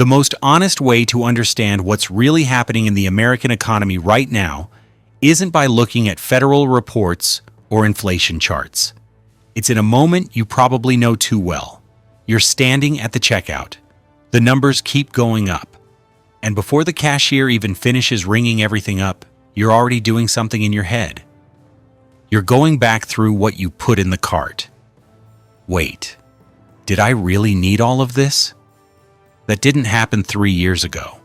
The most honest way to understand what's really happening in the American economy right now isn't by looking at federal reports or inflation charts. It's in a moment you probably know too well. You're standing at the checkout. The numbers keep going up. And before the cashier even finishes ringing everything up, you're already doing something in your head. You're going back through what you put in the cart. Wait, did I really need all of this? That didn't happen 3 years ago.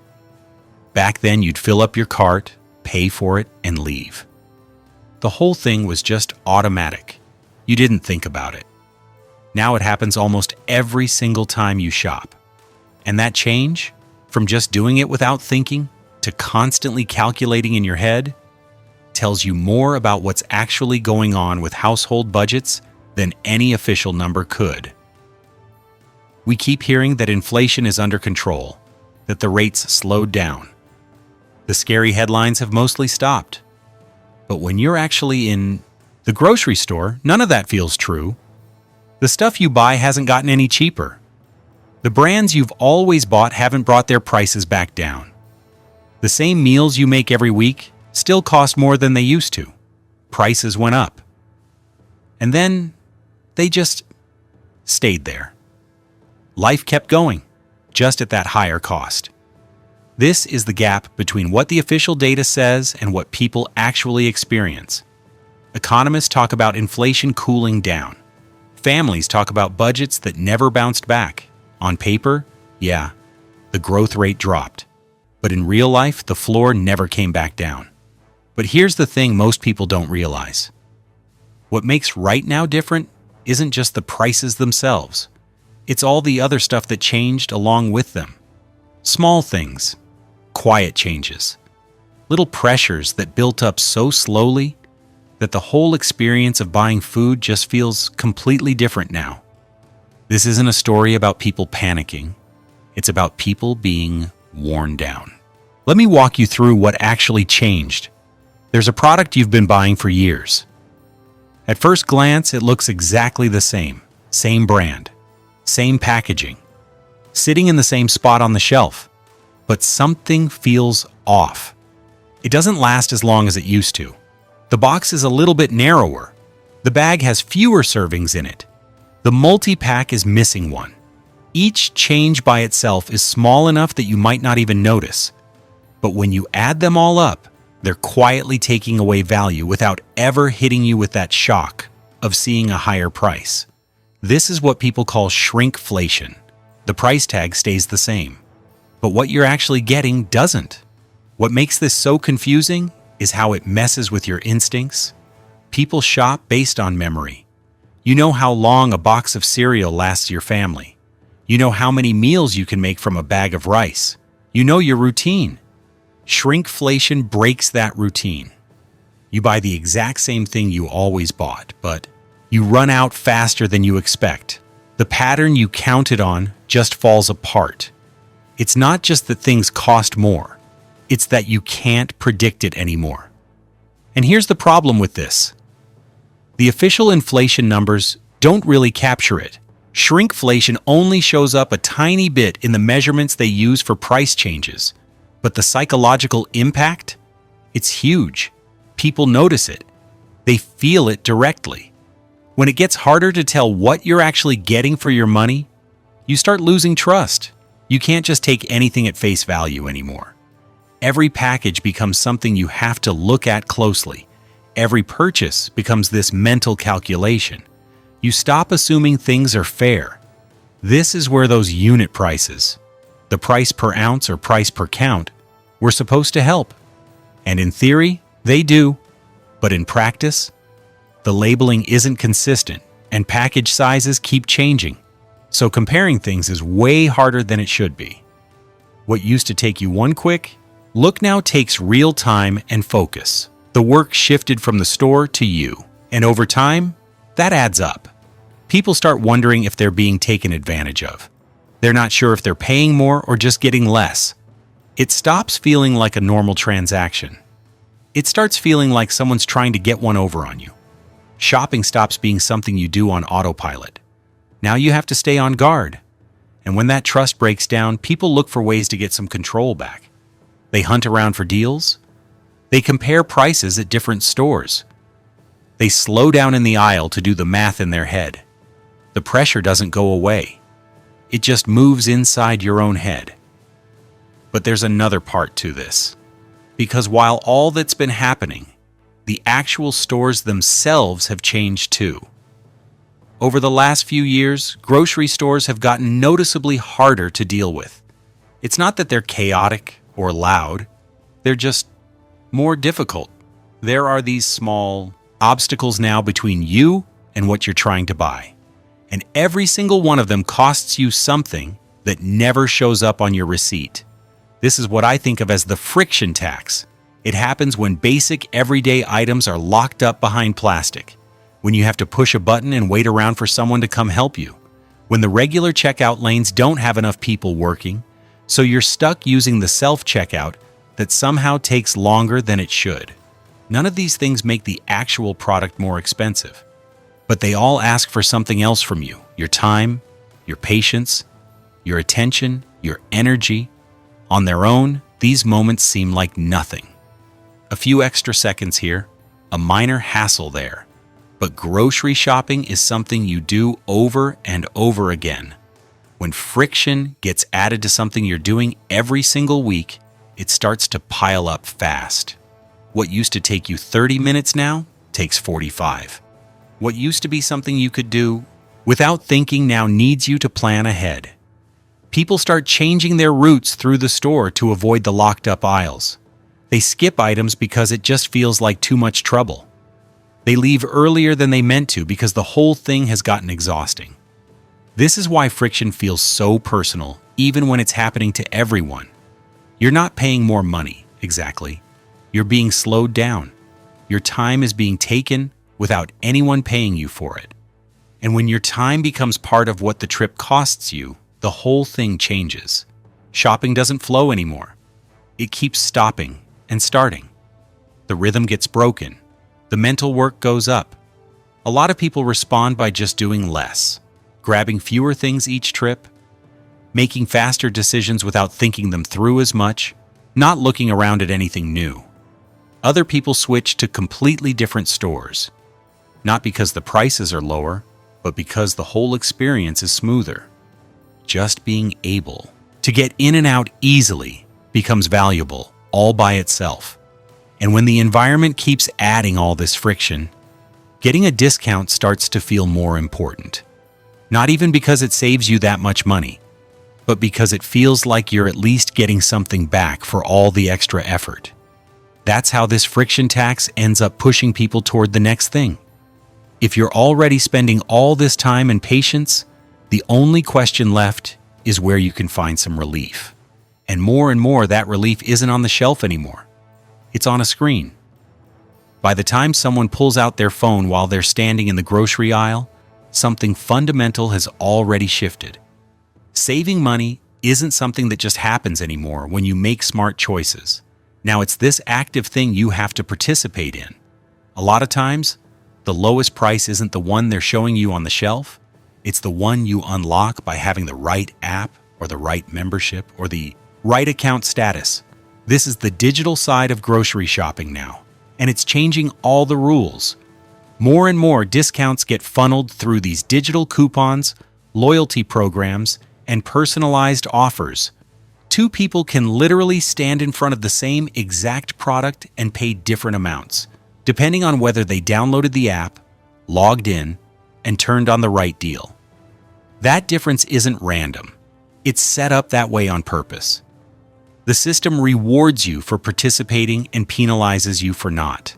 Back then, you'd fill up your cart, pay for it, and leave. The whole thing was just automatic. You didn't think about it. Now it happens almost every single time you shop. And that change, from just doing it without thinking to constantly calculating in your head, tells you more about what's actually going on with household budgets than any official number could. We keep hearing that inflation is under control, that the rates slowed down. The scary headlines have mostly stopped. But when you're actually in the grocery store, none of that feels true. The stuff you buy hasn't gotten any cheaper. The brands you've always bought haven't brought their prices back down. The same meals you make every week still cost more than they used to. Prices went up. And then they just stayed there. Life kept going, just at that higher cost. This is the gap between what the official data says and what people actually experience. Economists talk about inflation cooling down. Families talk about budgets that never bounced back. On paper, yeah, the growth rate dropped. But in real life, the floor never came back down. But here's the thing most people don't realize. What makes right now different isn't just the prices themselves. It's all the other stuff that changed along with them. Small things, quiet changes, little pressures that built up so slowly that the whole experience of buying food just feels completely different now. This isn't a story about people panicking. It's about people being worn down. Let me walk you through what actually changed. There's a product you've been buying for years. At first glance, it looks exactly the same. Same brand, same packaging, sitting in the same spot on the shelf. But something feels off. It doesn't last as long as it used to. The box is a little bit narrower. The bag has fewer servings in it. The multi-pack is missing one. Each change by itself is small enough that you might not even notice. But when you add them all up, they're quietly taking away value without ever hitting you with that shock of seeing a higher price. This is what people call shrinkflation. The price tag stays the same, but what you're actually getting doesn't. What makes this so confusing is how it messes with your instincts. People shop based on memory. You know how long a box of cereal lasts your family. You know how many meals you can make from a bag of rice. You know your routine. Shrinkflation breaks that routine. You buy the exact same thing you always bought, but you run out faster than you expect. The pattern you counted on just falls apart. It's not just that things cost more. It's that you can't predict it anymore. And here's the problem with this. The official inflation numbers don't really capture it. Shrinkflation only shows up a tiny bit in the measurements they use for price changes. But the psychological impact? It's huge. People notice it. They feel it directly. When it gets harder to tell what you're actually getting for your money, you start losing trust. You can't just take anything at face value anymore. Every package becomes something you have to look at closely. Every purchase becomes this mental calculation. You stop assuming things are fair. This is where those unit prices, the price per ounce or price per count, were supposed to help. And in theory, they do. But in practice, the labeling isn't consistent and package sizes keep changing. So comparing things is way harder than it should be. What used to take you one quick look now takes real time and focus. The work shifted from the store to you, and over time, that adds up. People start wondering if they're being taken advantage of. They're not sure if they're paying more or just getting less. It stops feeling like a normal transaction. It starts feeling like someone's trying to get one over on you. Shopping stops being something you do on autopilot. Now you have to stay on guard. And when that trust breaks down, people look for ways to get some control back. They hunt around for deals. They compare prices at different stores. They slow down in the aisle to do the math in their head. The pressure doesn't go away. It just moves inside your own head. But there's another part to this. Because while all that's been happening, the actual stores themselves have changed too. Over the last few years, grocery stores have gotten noticeably harder to deal with. It's not that they're chaotic or loud, they're just more difficult. There are these small obstacles now between you and what you're trying to buy. And every single one of them costs you something that never shows up on your receipt. This is what I think of as the friction tax. It happens when basic everyday items are locked up behind plastic, when you have to push a button and wait around for someone to come help you, when the regular checkout lanes don't have enough people working, so you're stuck using the self-checkout that somehow takes longer than it should. None of these things make the actual product more expensive, but they all ask for something else from you: your time, your patience, your attention, your energy. On their own, these moments seem like nothing. A few extra seconds here, a minor hassle there. But grocery shopping is something you do over and over again. When friction gets added to something you're doing every single week, it starts to pile up fast. What used to take you 30 minutes now takes 45. What used to be something you could do without thinking now needs you to plan ahead. People start changing their routes through the store to avoid the locked up aisles. They skip items because it just feels like too much trouble. They leave earlier than they meant to because the whole thing has gotten exhausting. This is why friction feels so personal, even when it's happening to everyone. You're not paying more money, exactly. You're being slowed down. Your time is being taken without anyone paying you for it. And when your time becomes part of what the trip costs you, the whole thing changes. Shopping doesn't flow anymore. It keeps stopping and starting. The rhythm gets broken. The mental work goes up. A lot of people respond by just doing less, grabbing fewer things each trip, making faster decisions without thinking them through as much, not looking around at anything new. Other people switch to completely different stores, not because the prices are lower, but because the whole experience is smoother. Just being able to get in and out easily becomes valuable all by itself. And when the environment keeps adding all this friction, getting a discount starts to feel more important. Not even because it saves you that much money, but because it feels like you're at least getting something back for all the extra effort. That's how this friction tax ends up pushing people toward the next thing. If you're already spending all this time and patience, the only question left is where you can find some relief. And more, that relief isn't on the shelf anymore. It's on a screen. By the time someone pulls out their phone while they're standing in the grocery aisle, something fundamental has already shifted. Saving money isn't something that just happens anymore when you make smart choices. Now it's this active thing you have to participate in. A lot of times, the lowest price isn't the one they're showing you on the shelf. It's the one you unlock by having the right app or the right membership or the right account status. This is the digital side of grocery shopping now, and it's changing all the rules. More and more discounts get funneled through these digital coupons, loyalty programs, and personalized offers. Two people can literally stand in front of the same exact product and pay different amounts, depending on whether they downloaded the app, logged in, and turned on the right deal. That difference isn't random. It's set up that way on purpose. The system rewards you for participating and penalizes you for not.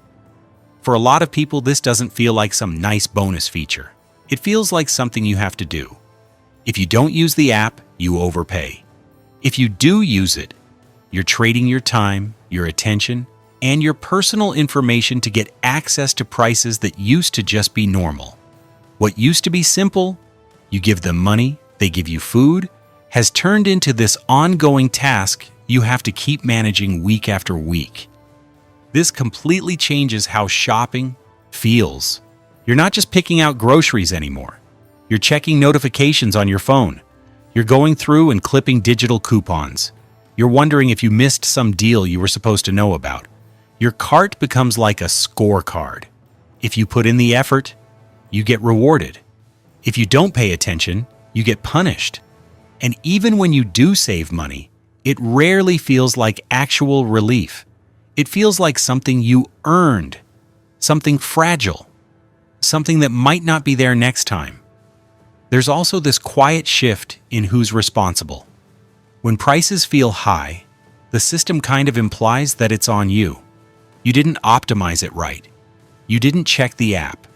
For a lot of people, this doesn't feel like some nice bonus feature. It feels like something you have to do. If you don't use the app, you overpay. If you do use it, you're trading your time, your attention, and your personal information to get access to prices that used to just be normal. What used to be simple, you give them money, they give you food, has turned into this ongoing task you have to keep managing week after week. This completely changes how shopping feels. You're not just picking out groceries anymore. You're checking notifications on your phone. You're going through and clipping digital coupons. You're wondering if you missed some deal you were supposed to know about. Your cart becomes like a scorecard. If you put in the effort, you get rewarded. If you don't pay attention, you get punished. And even when you do save money, it rarely feels like actual relief. It feels like something you earned, something fragile, something that might not be there next time. There's also this quiet shift in who's responsible. When prices feel high, the system kind of implies that it's on you. You didn't optimize it right. You didn't check the app.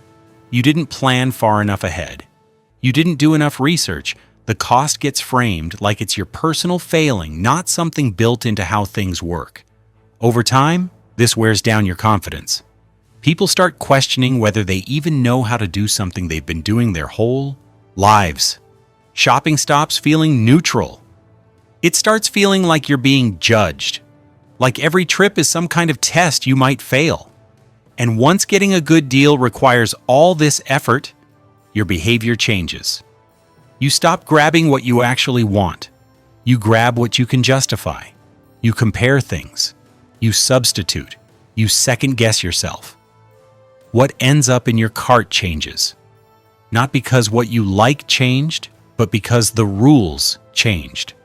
You didn't plan far enough ahead. You didn't do enough research. The cost gets framed like it's your personal failing, not something built into how things work. Over time, this wears down your confidence. People start questioning whether they even know how to do something they've been doing their whole lives. Shopping stops feeling neutral. It starts feeling like you're being judged, like every trip is some kind of test you might fail. And once getting a good deal requires all this effort, your behavior changes. You stop grabbing what you actually want. You grab what you can justify. You compare things. You substitute. You second-guess yourself. What ends up in your cart changes. Not because what you like changed, but because the rules changed.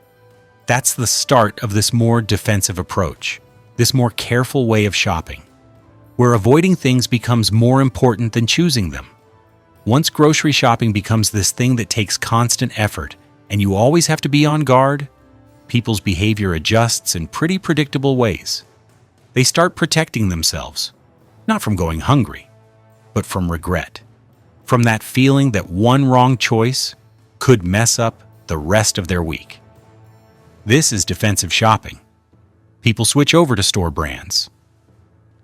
That's the start of this more defensive approach, this more careful way of shopping, where avoiding things becomes more important than choosing them. Once grocery shopping becomes this thing that takes constant effort and you always have to be on guard, people's behavior adjusts in pretty predictable ways. They start protecting themselves, not from going hungry, but from regret. From that feeling that one wrong choice could mess up the rest of their week. This is defensive shopping. People switch over to store brands.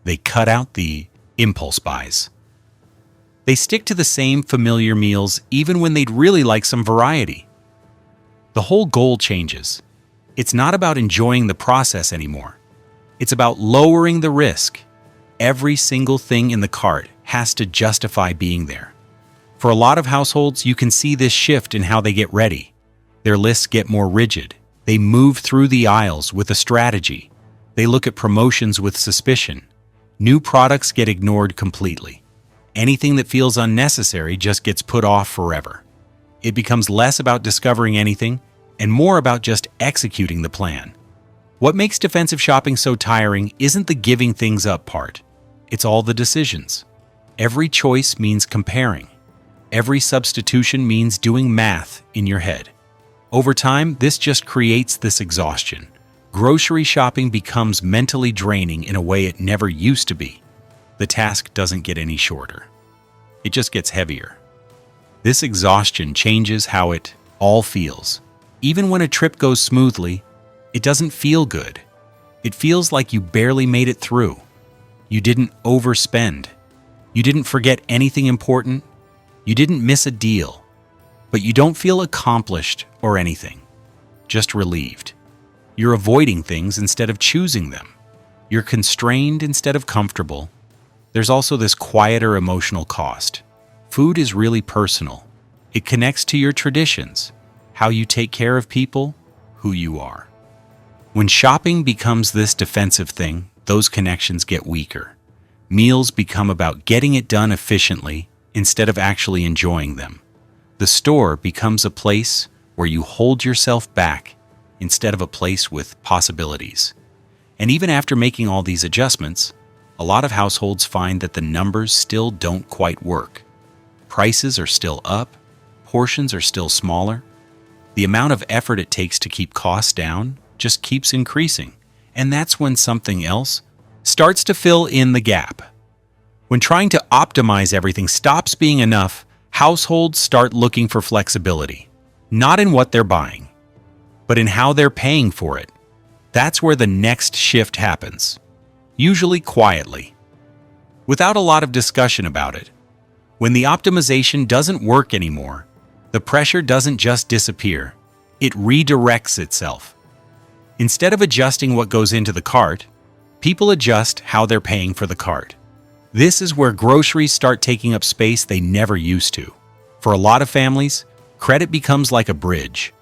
They cut out the impulse buys. They stick to the same familiar meals even when they'd really like some variety. The whole goal changes. It's not about enjoying the process anymore. It's about lowering the risk. Every single thing in the cart has to justify being there. For a lot of households, you can see this shift in how they get ready. Their lists get more rigid. They move through the aisles with a strategy. They look at promotions with suspicion. New products get ignored completely. Anything that feels unnecessary just gets put off forever. It becomes less about discovering anything and more about just executing the plan. What makes defensive shopping so tiring isn't the giving things up part. It's all the decisions. Every choice means comparing. Every substitution means doing math in your head. Over time, this just creates this exhaustion. Grocery shopping becomes mentally draining in a way it never used to be. The task doesn't get any shorter. It just gets heavier. This exhaustion changes how it all feels. Even when a trip goes smoothly, it doesn't feel good. It feels like you barely made it through. You didn't overspend. You didn't forget anything important. You didn't miss a deal. But you don't feel accomplished or anything. Just relieved. You're avoiding things instead of choosing them. You're constrained instead of comfortable. There's also this quieter emotional cost. Food is really personal. It connects to your traditions, how you take care of people, who you are. When shopping becomes this defensive thing, those connections get weaker. Meals become about getting it done efficiently instead of actually enjoying them. The store becomes a place where you hold yourself back instead of a place with possibilities. And even after making all these adjustments, a lot of households find that the numbers still don't quite work. Prices are still up, portions are still smaller. The amount of effort it takes to keep costs down just keeps increasing, and that's when something else starts to fill in the gap. When trying to optimize everything stops being enough, households start looking for flexibility, not in what they're buying, but in how they're paying for it. That's where the next shift happens, usually quietly, without a lot of discussion about it. When the optimization doesn't work anymore, the pressure doesn't just disappear, it redirects itself. Instead of adjusting what goes into the cart, people adjust how they're paying for the cart. This is where groceries start taking up space they never used to. For a lot of families, credit becomes like a bridge.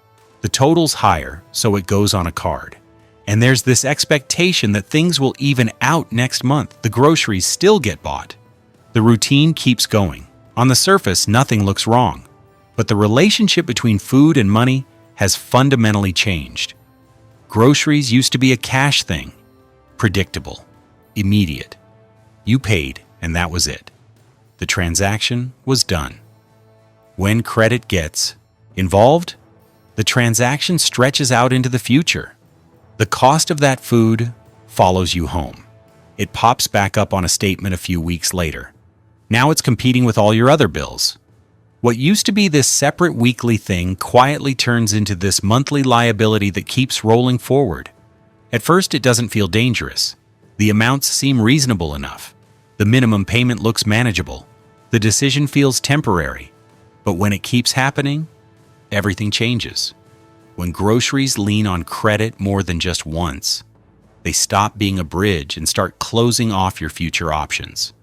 The total's higher, so it goes on a card. And there's this expectation that things will even out next month. The groceries still get bought. The routine keeps going. On the surface, nothing looks wrong. But the relationship between food and money has fundamentally changed. Groceries used to be a cash thing. Predictable. Immediate. You paid, and that was it. The transaction was done. When credit gets involved, the transaction stretches out into the future. The cost of that food follows you home. It pops back up on a statement a few weeks later. Now it's competing with all your other bills. What used to be this separate weekly thing quietly turns into this monthly liability that keeps rolling forward. At first, it doesn't feel dangerous. The amounts seem reasonable enough. The minimum payment looks manageable. The decision feels temporary. But when it keeps happening, everything changes. When groceries lean on credit more than just once, they stop being a bridge and start closing off your future options.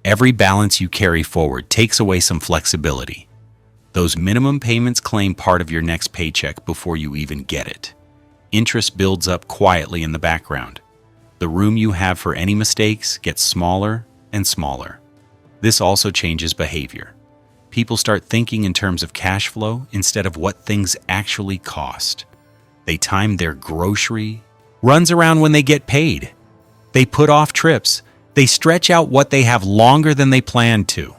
Every balance you carry forward takes away some flexibility. Those minimum payments claim part of your next paycheck before you even get it. Interest builds up quietly in the background. The room you have for any mistakes gets smaller and smaller. This also changes behavior. People start thinking in terms of cash flow instead of what things actually cost. They time their grocery runs around when they get paid. They put off trips. They stretch out what they have longer than they planned to.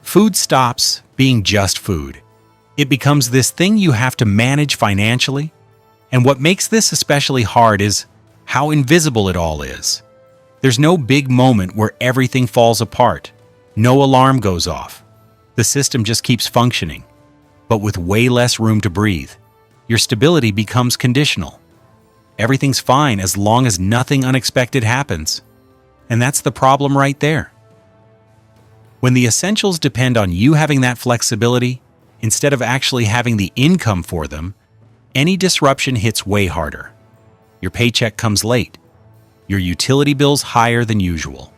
Food stops being just food. It becomes this thing you have to manage financially. And what makes this especially hard is how invisible it all is. There's no big moment where everything falls apart. No alarm goes off. The system just keeps functioning, but with way less room to breathe. Your stability becomes conditional. Everything's fine as long as nothing unexpected happens. And that's the problem right there. When the essentials depend on you having that flexibility, instead of actually having the income for them, any disruption hits way harder. Your paycheck comes late. Your utility bill's higher than usual.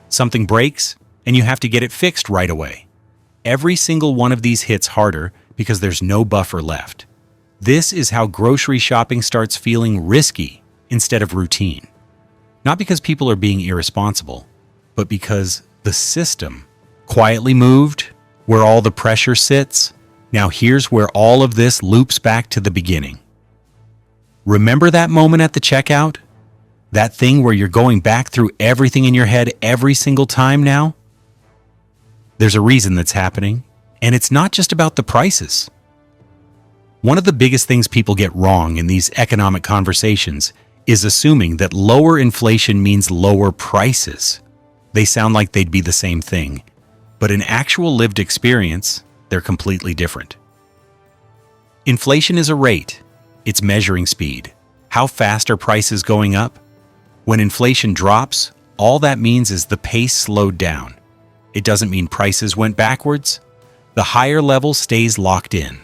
Something breaks, and you have to get it fixed right away. Every single one of these hits harder because there's no buffer left. This is how grocery shopping starts feeling risky instead of routine. Not because people are being irresponsible, but because the system quietly moved where all the pressure sits. Now here's where all of this loops back to the beginning. Remember that moment at the checkout? That thing where you're going back through everything in your head every single time now? There's a reason that's happening, and it's not just about the prices. One of the biggest things people get wrong in these economic conversations is assuming that lower inflation means lower prices. They sound like they'd be the same thing, but in actual lived experience, they're completely different. Inflation is a rate. It's measuring speed. How fast are prices going up? When inflation drops, all that means is the pace slowed down. It doesn't mean prices went backwards. The higher level stays locked in.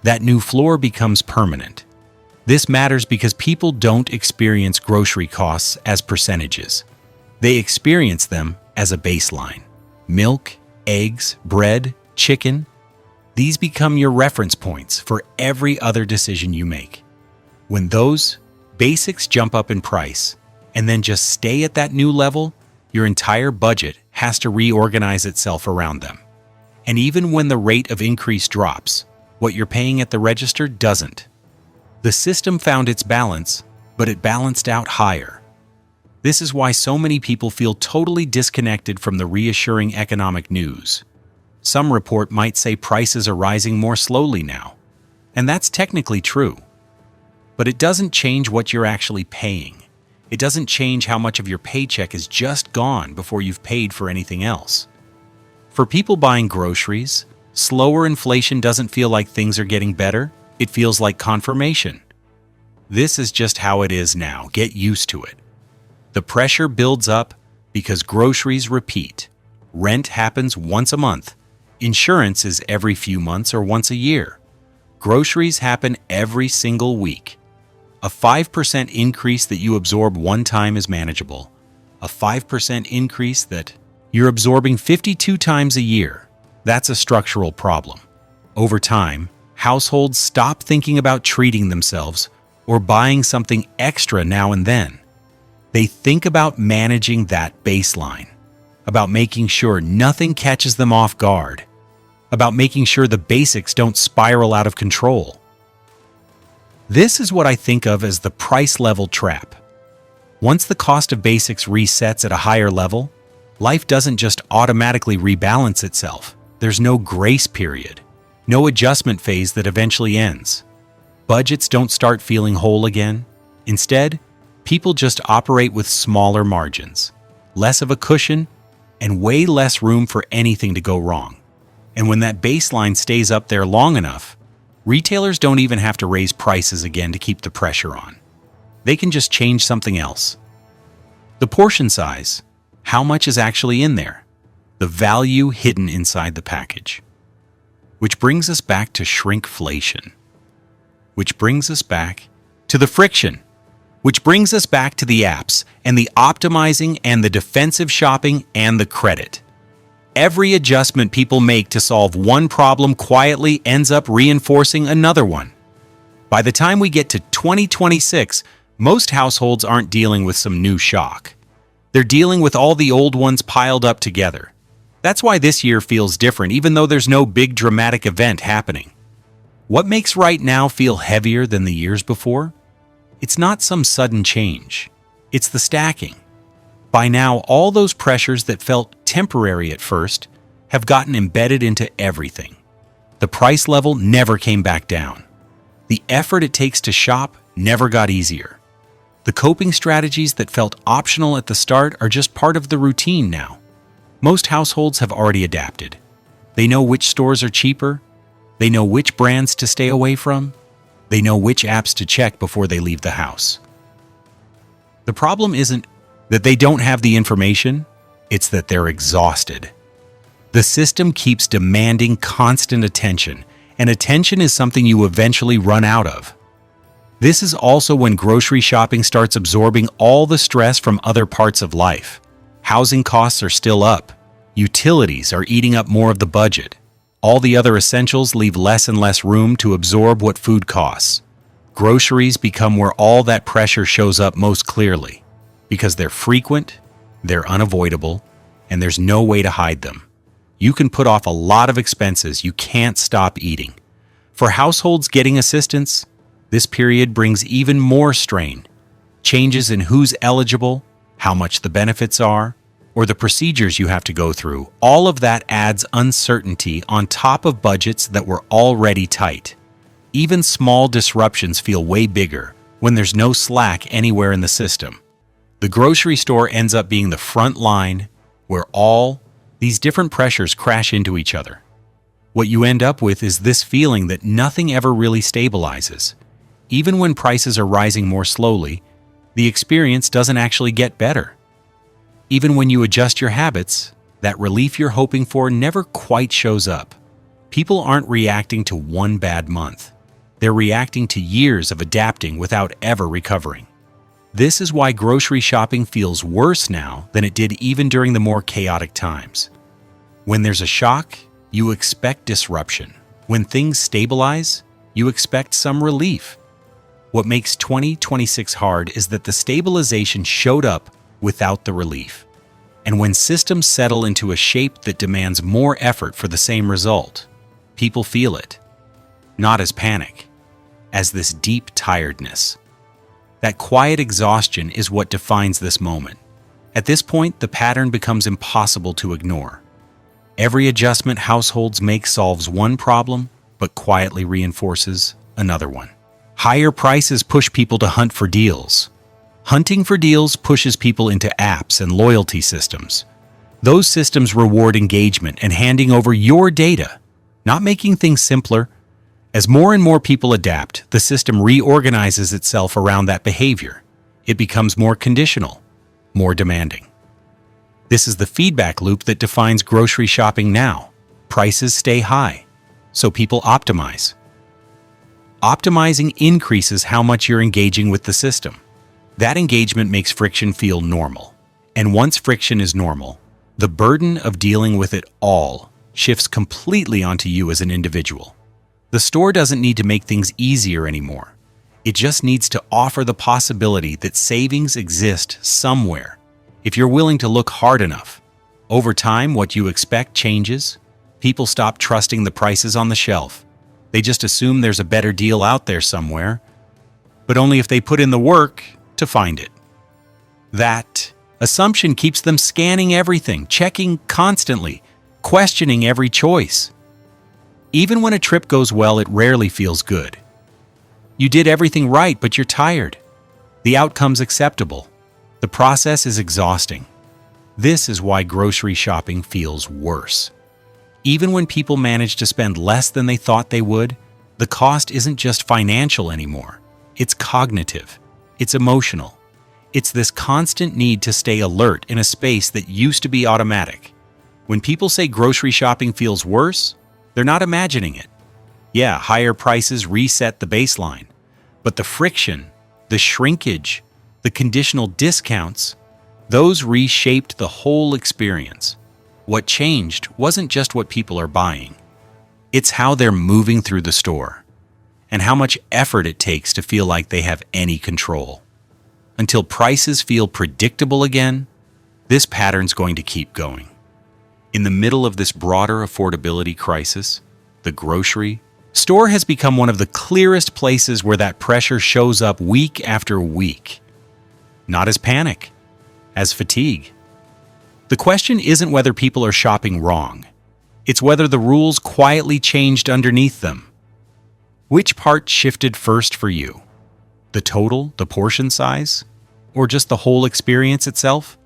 That new floor becomes permanent. This matters because people don't experience grocery costs as percentages. They experience them as a baseline. Milk, eggs, bread, chicken, these become your reference points for every other decision you make. When those basics jump up in price and then just stay at that new level, your entire budget has to reorganize itself around them. And even when the rate of increase drops, what you're paying at the register doesn't. The system found its balance, but it balanced out higher. This is why so many people feel totally disconnected from the reassuring economic news. Some report might say prices are rising more slowly now, and that's technically true. But it doesn't change what you're actually paying. It doesn't change how much of your paycheck is just gone before you've paid for anything else. For people buying groceries, slower inflation doesn't feel like things are getting better. It feels like confirmation. This is just how it is now. Get used to it. The pressure builds up because groceries repeat. Rent happens once a month. Insurance is every few months or once a year. Groceries happen every single week. A 5% increase that you absorb one time is manageable. A 5% increase that you're absorbing 52 times a year, that's a structural problem. Over time, households stop thinking about treating themselves or buying something extra now and then. They think about managing that baseline, about making sure nothing catches them off guard, about making sure the basics don't spiral out of control. This is what I think of as the price level trap. Once the cost of basics resets at a higher level, life doesn't just automatically rebalance itself. There's no grace period, no adjustment phase that eventually ends. Budgets don't start feeling whole again. Instead, people just operate with smaller margins, less of a cushion, and way less room for anything to go wrong. And when that baseline stays up there long enough, retailers don't even have to raise prices again to keep the pressure on. They can just change something else. The portion size, how much is actually in there, the value hidden inside the package. Which brings us back to shrinkflation. Which brings us back to the friction. Which brings us back to the apps and the optimizing and the defensive shopping and the credit. Every adjustment people make to solve one problem quietly ends up reinforcing another one. By the time we get to 2026, most households aren't dealing with some new shock. They're dealing with all the old ones piled up together. That's why this year feels different, even though there's no big dramatic event happening. What makes right now feel heavier than the years before? It's not some sudden change. It's the stacking. By now, all those pressures that felt temporary at first have gotten embedded into everything. The price level never came back down. The effort it takes to shop never got easier. The coping strategies that felt optional at the start are just part of the routine now. Most households have already adapted. They know which stores are cheaper. They know which brands to stay away from. They know which apps to check before they leave the house. The problem isn't that they don't have the information, it's that they're exhausted. The system keeps demanding constant attention, and attention is something you eventually run out of. This is also when grocery shopping starts absorbing all the stress from other parts of life. Housing costs are still up. Utilities are eating up more of the budget. All the other essentials leave less and less room to absorb what food costs. Groceries become where all that pressure shows up most clearly, because they're frequent, they're unavoidable, and there's no way to hide them. You can put off a lot of expenses you can't stop eating. For households getting assistance, this period brings even more strain. Changes in who's eligible, how much the benefits are, or the procedures you have to go through, all of that adds uncertainty on top of budgets that were already tight. Even small disruptions feel way bigger when there's no slack anywhere in the system. The grocery store ends up being the front line where all these different pressures crash into each other. What you end up with is this feeling that nothing ever really stabilizes. Even when prices are rising more slowly, the experience doesn't actually get better. Even when you adjust your habits, that relief you're hoping for never quite shows up. People aren't reacting to one bad month. They're reacting to years of adapting without ever recovering. This is why grocery shopping feels worse now than it did even during the more chaotic times. When there's a shock, you expect disruption. When things stabilize, you expect some relief. What makes 2026 hard is that the stabilization showed up without the relief. And when systems settle into a shape that demands more effort for the same result, people feel it. Not as panic, as this deep tiredness. That quiet exhaustion is what defines this moment. At this point, the pattern becomes impossible to ignore. Every adjustment households make solves one problem, but quietly reinforces another one. Higher prices push people to hunt for deals. Hunting for deals pushes people into apps and loyalty systems. Those systems reward engagement and handing over your data, not making things simpler. As more and more people adapt, the system reorganizes itself around that behavior. It becomes more conditional, more demanding. This is the feedback loop that defines grocery shopping now. Prices stay high, so people optimize. Optimizing increases how much you're engaging with the system. That engagement makes friction feel normal. And once friction is normal, the burden of dealing with it all shifts completely onto you as an individual. The store doesn't need to make things easier anymore. It just needs to offer the possibility that savings exist somewhere, if you're willing to look hard enough. Over time, what you expect changes. People stop trusting the prices on the shelf. They just assume there's a better deal out there somewhere, but only if they put in the work to find it. That assumption keeps them scanning everything, checking constantly, questioning every choice. Even when a trip goes well, it rarely feels good. You did everything right, but you're tired. The outcome's acceptable. The process is exhausting. This is why grocery shopping feels worse. Even when people manage to spend less than they thought they would, the cost isn't just financial anymore. It's cognitive. It's emotional. It's this constant need to stay alert in a space that used to be automatic. When people say grocery shopping feels worse, they're not imagining it. Yeah, higher prices reset the baseline, but the friction, the shrinkage, the conditional discounts, those reshaped the whole experience. What changed wasn't just what people are buying. It's how they're moving through the store, and how much effort it takes to feel like they have any control. Until prices feel predictable again, this pattern's going to keep going. In the middle of this broader affordability crisis, the grocery store has become one of the clearest places where that pressure shows up week after week. Not as panic, as fatigue. The question isn't whether people are shopping wrong. It's whether the rules quietly changed underneath them. Which part shifted first for you? The total, the portion size, or just the whole experience itself?